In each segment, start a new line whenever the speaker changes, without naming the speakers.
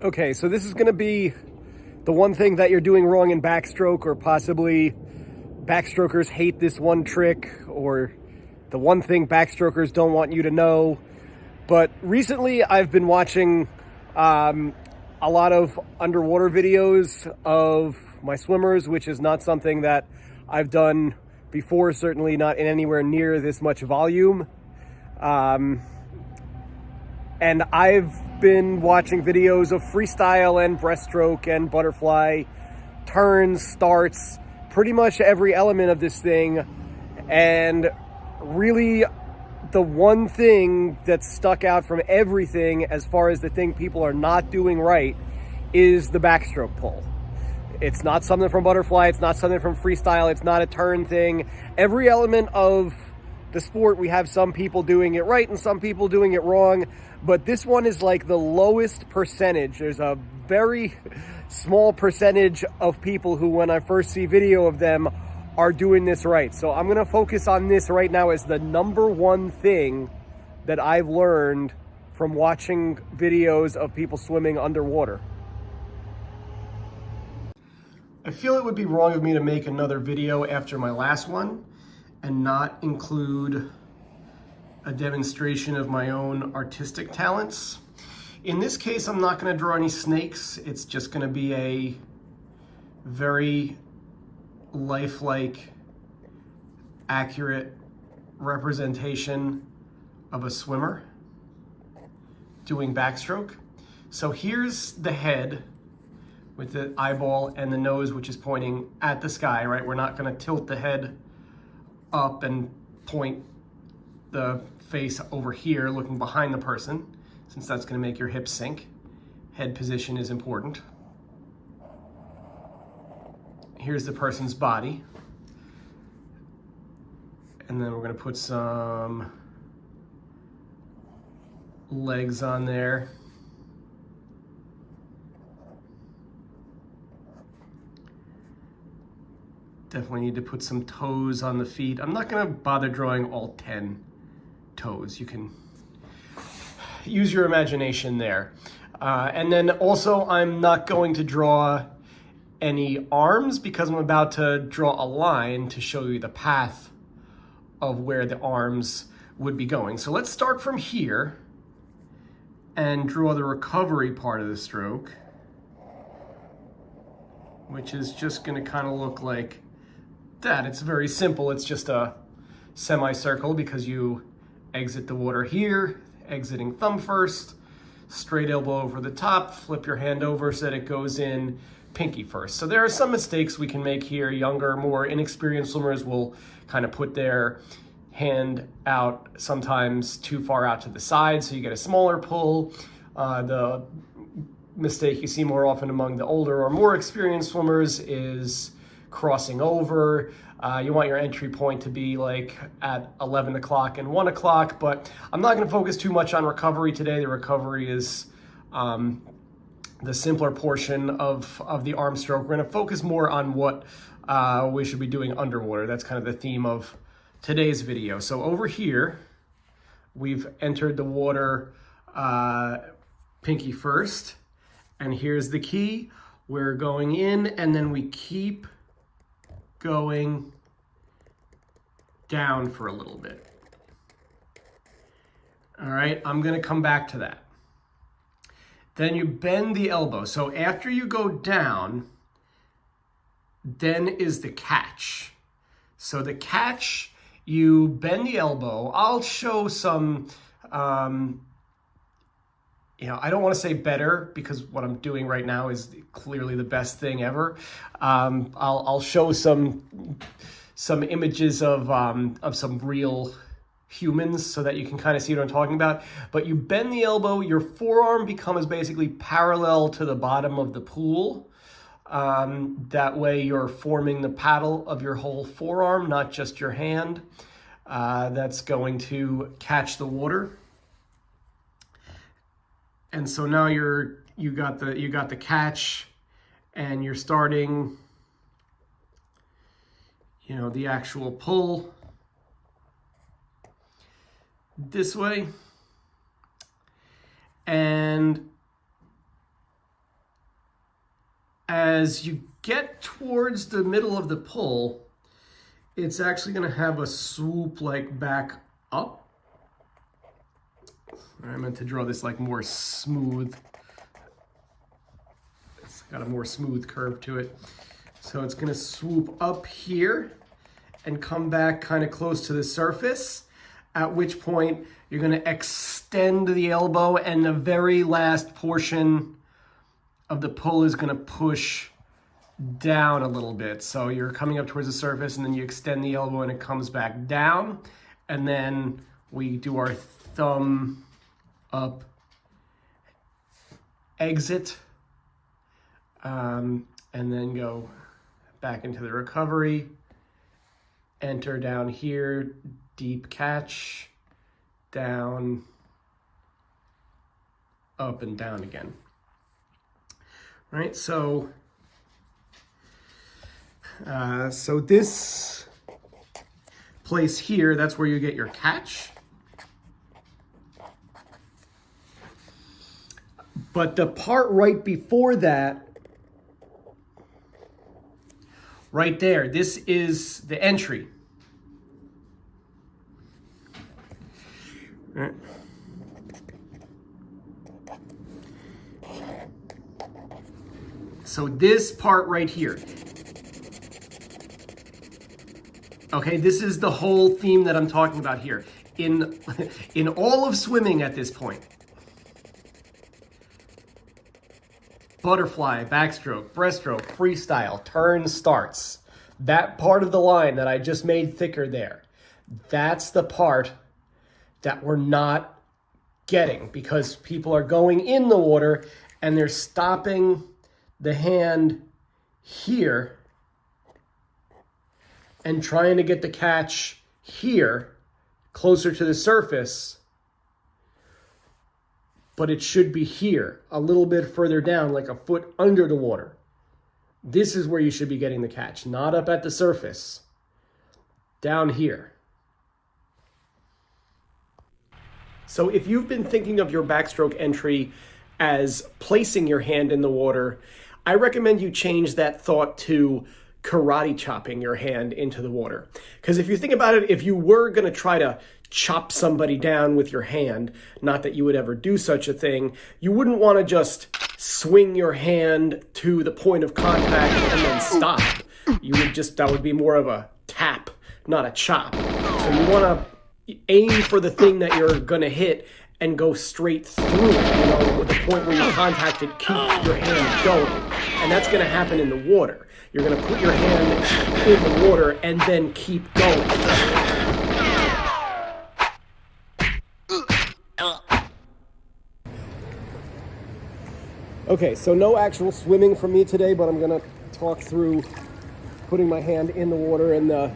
Okay, so this is going to be the one thing that you're doing wrong in backstroke, or possibly backstrokers hate this one trick, or the one thing backstrokers don't want you to know. But recently I've been watching a lot of underwater videos of my swimmers, which is not something that I've done before, certainly not in anywhere near this much volume. And I've been watching videos of freestyle and breaststroke and butterfly, turns, starts, pretty much every element of this thing. And really, the one thing that's stuck out from everything as far as the thing people are not doing right is the backstroke pull. It's not something from butterfly, it's not something from freestyle, it's not a turn thing. Every element of the sport, we have some people doing it right and some people doing it wrong, but this one is like the lowest percentage. There's a very small percentage of people who, when I first see video of them, are doing this right. So I'm gonna focus on this right now as the number one thing that I've learned from watching videos of people swimming underwater. I feel it would be wrong of me to make another video after my last one and not include a demonstration of my own artistic talents. In this case, I'm not going to draw any snakes. It's just going to be a very lifelike, accurate representation of a swimmer doing backstroke. So here's the head with the eyeball and the nose, which is pointing at the sky, right? We're not going to tilt the head up and point the face over here looking behind the person, since that's going to make your hips sink. Head position is important. Here's the person's body. And then we're going to put some legs on there. Definitely need to put some toes on the feet. I'm not going to bother drawing all 10 toes. You can use your imagination there. And then also, I'm not going to draw any arms because I'm about to draw a line to show you the path of where the arms would be going. So let's start from here and draw the recovery part of the stroke, which is just going to kind of look like that. It's very simple. It's just a semicircle because you exit the water here, exiting thumb first, straight elbow over the top, flip your hand over so that it goes in pinky first. So there are some mistakes we can make here. Younger, more inexperienced swimmers will kind of put their hand out sometimes too far out to the side, so you get a smaller pull. The mistake you see more often among the older or more experienced swimmers is crossing over. You want your entry point to be like at 11 o'clock and 1 o'clock, but I'm not going to focus too much on recovery today. The recovery is the simpler portion of the arm stroke. We're going to focus more on what we should be doing underwater. That's kind of the theme of today's video. So over here, we've entered the water pinky first, and here's the key. We're going in, and then we keep going down for a little bit. All right, I'm gonna come back to that. Then you bend the elbow. So after you go down, then is the catch. So the catch, you bend the elbow. I'll show some, I don't want to say better because what I'm doing right now is clearly the best thing ever. I'll show some images of some real humans so that you can kind of see what I'm talking about. But you bend the elbow, your forearm becomes basically parallel to the bottom of the pool. That way you're forming the paddle of your whole forearm, not just your hand. That's going to catch the water. And so now you got the catch, and you're starting, the actual pull this way. And As you get towards the middle of the pull, it's actually going to have a swoop like back up. I meant to draw this like more smooth. It's got a more smooth curve to it. So it's going to swoop up here and come back kind of close to the surface, at which point you're going to extend the elbow, and the very last portion of the pull is going to push down a little bit. So you're coming up towards the surface, and then you extend the elbow and it comes back down. And then we do our thumb up exit, and then go back into the recovery, enter down here, deep catch, down, up and down again. Right, so this place here, that's where you get your catch. But the part right before that, right there, this is the entry. Right. So this part right here. Okay, this is the whole theme that I'm talking about here. In all of swimming at this point, butterfly, backstroke, breaststroke, freestyle, turn, starts. That part of the line that I just made thicker there, that's the part that we're not getting, because people are going in the water and they're stopping the hand here and trying to get the catch here closer to the surface, but it should be here, a little bit further down, like a foot under the water. This is where you should be getting the catch, not up at the surface, down here. So if you've been thinking of your backstroke entry as placing your hand in the water, I recommend you change that thought to karate chopping your hand into the water. Because if you think about it, if you were going to try to chop somebody down with your hand, not that you would ever do such a thing, you wouldn't want to just swing your hand to the point of contact and then stop. You would just, that would be more of a tap, not a chop. So you want to aim for the thing that you're going to hit and go straight through it, with the point where you contact it, keep your hand going. And that's going to happen in the water. You're going to put your hand in the water and then keep going. Okay, so no actual swimming from me today, but I'm going to talk through putting my hand in the water and the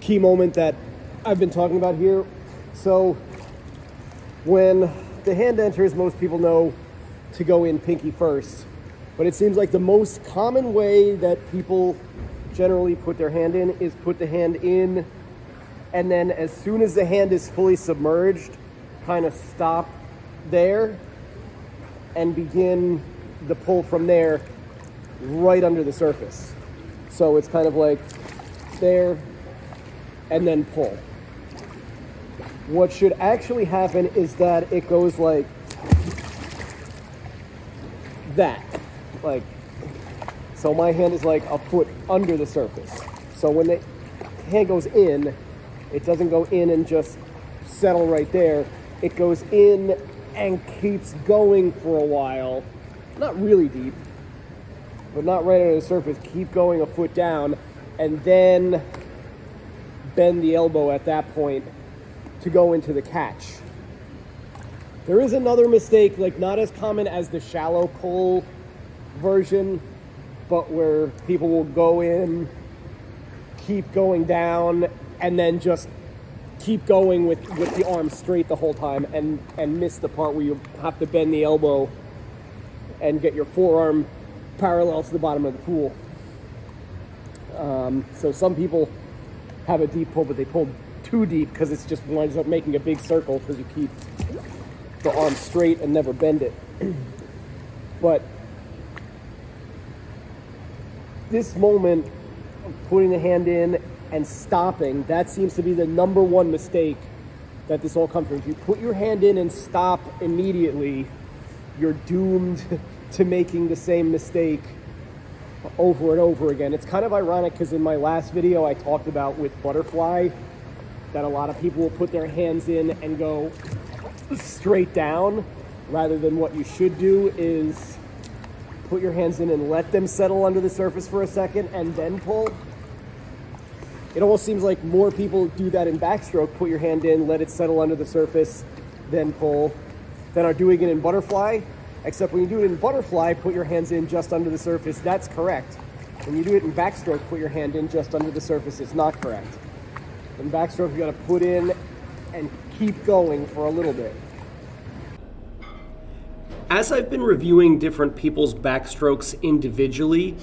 key moment that I've been talking about here. So when the hand enters, most people know to go in pinky first, but it seems like the most common way that people generally put their hand in is put the hand in, and then as soon as the hand is fully submerged, kind of stop there and begin the pull from there right under the surface. So it's kind of like there and then pull. What should actually happen is that it goes like that. Like, so my hand is like a foot under the surface. So when the hand goes in, it doesn't go in and just settle right there. It goes in and keeps going for a while. Not really deep, but not right under the surface. Keep going a foot down, and then bend the elbow at that point to go into the catch. There is another mistake, like not as common as the shallow pull version, but where people will go in, keep going down, and then just keep going with the arm straight the whole time and miss the part where you have to bend the elbow and get your forearm parallel to the bottom of the pool. So some people have a deep pull, but they pull too deep because it just winds up making a big circle because you keep the arm straight and never bend it. But this moment of putting the hand in and stopping, that seems to be the number one mistake that this all comes from. If you put your hand in and stop immediately, you're doomed to making the same mistake over and over again. It's kind of ironic because in my last video I talked about with butterfly that a lot of people will put their hands in and go straight down, rather than what you should do is put your hands in and let them settle under the surface for a second and then pull. It almost seems like more people do that in backstroke, put your hand in, let it settle under the surface, then pull, than are doing it in butterfly. Except when you do it in butterfly, put your hands in just under the surface, that's correct. When you do it in backstroke, put your hand in just under the surface, it's not correct. In backstroke, you gotta put in and keep going for a little bit. As I've been reviewing different people's backstrokes individually,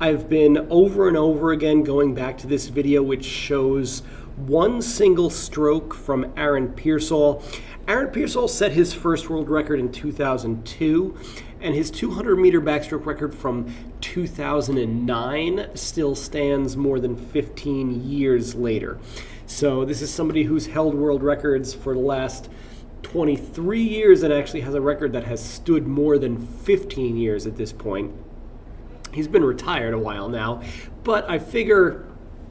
I've been over and over again going back to this video which shows one single stroke from Aaron Pearsall. Aaron Pearsall set his first world record in 2002, and his 200-meter backstroke record from 2009 still stands more than 15 years later. So this is somebody who's held world records for the last 23 years and actually has a record that has stood more than 15 years at this point. He's been retired a while now, but I figure,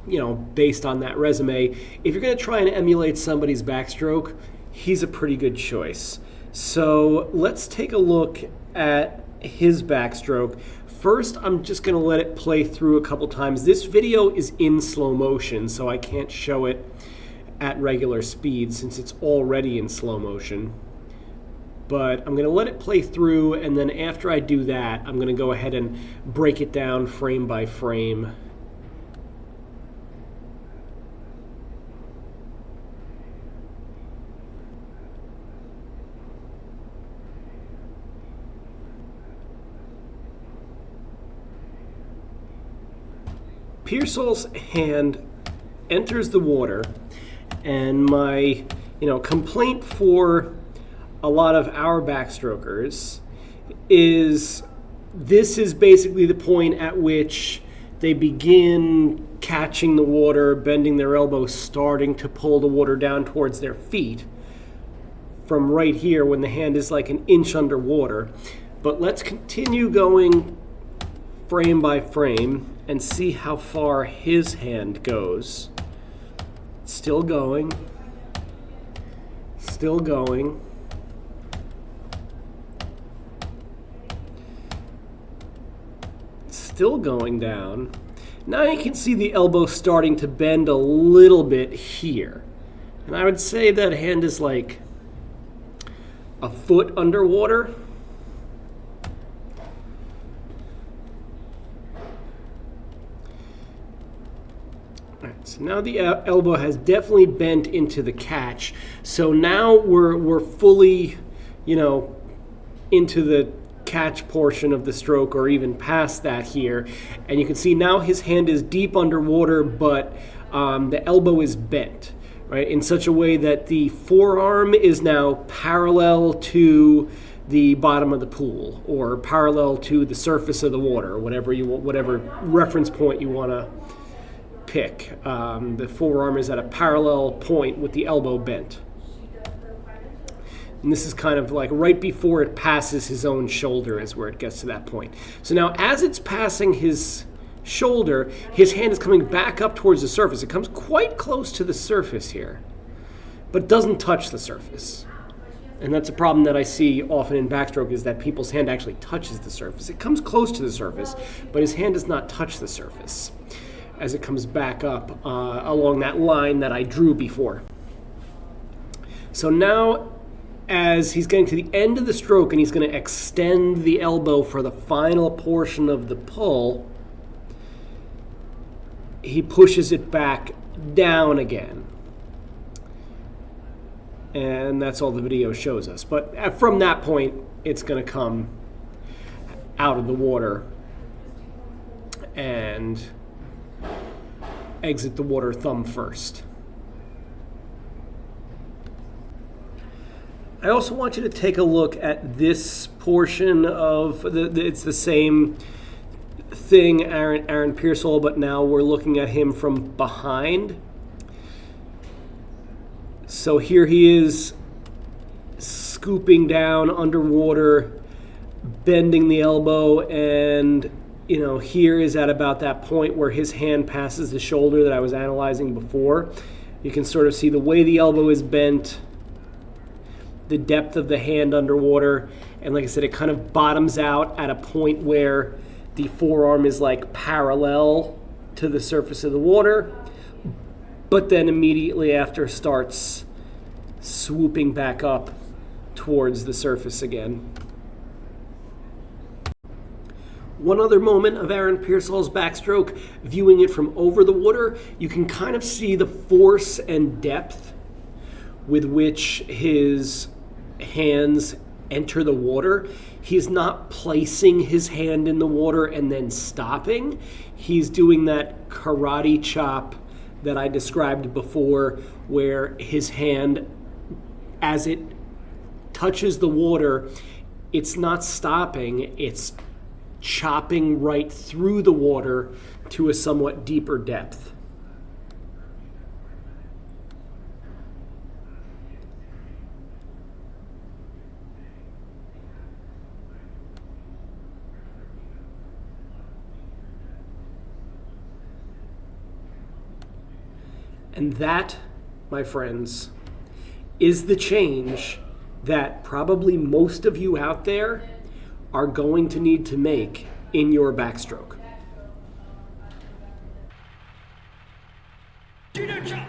you know, based on that resume, if you're going to try and emulate somebody's backstroke, he's a pretty good choice. So let's take a look at his backstroke. First, I'm just going to let it play through a couple times. This video is in slow motion, so I can't show it at regular speed since it's already in slow motion. But I'm going to let it play through, and then after I do that, I'm going to go ahead and break it down frame by frame. Pearsall's hand enters the water, and my complaint for a lot of our backstrokers is this is basically the point at which they begin catching the water, bending their elbows, starting to pull the water down towards their feet from right here when the hand is like an inch underwater. But let's continue going frame by frame and see how far his hand goes. Still going. Still going. Still going down. Now you can see the elbow starting to bend a little bit here. And I would say that hand is like a foot underwater. All right, so now the elbow has definitely bent into the catch. So now we're fully, into the catch portion of the stroke, or even past that here, and you can see now his hand is deep underwater, but the elbow is bent, right, in such a way that the forearm is now parallel to the bottom of the pool, or parallel to the surface of the water, whatever reference point you want to pick. The forearm is at a parallel point with the elbow bent. And this is kind of like right before it passes his own shoulder is where it gets to that point. So now as it's passing his shoulder, his hand is coming back up towards the surface. It comes quite close to the surface here, but doesn't touch the surface. And that's a problem that I see often in backstroke, is that people's hand actually touches the surface. It comes close to the surface, but his hand does not touch the surface as it comes back up along that line that I drew before. So now, as he's getting to the end of the stroke and he's going to extend the elbow for the final portion of the pull, he pushes it back down again. And that's all the video shows us. But from that point, it's going to come out of the water and exit the water thumb first. I also want you to take a look at this portion of it's the same thing, Aaron Pearsall, but now we're looking at him from behind. So here he is scooping down underwater, bending the elbow, and here is at about that point where his hand passes the shoulder that I was analyzing before. You can sort of see the way the elbow is bent, the depth of the hand underwater, and like I said, it kind of bottoms out at a point where the forearm is like parallel to the surface of the water, but then immediately after starts swooping back up towards the surface again. One other moment of Aaron Pearsall's backstroke, viewing it from over the water, you can kind of see the force and depth with which his hands enter the water. He's not placing his hand in the water and then stopping. He's doing that karate chop that I described before, where his hand, as it touches the water, it's not stopping, it's chopping right through the water to a somewhat deeper depth. And that, my friends, is the change that probably most of you out there are going to need to make in your backstroke.
Judo chop!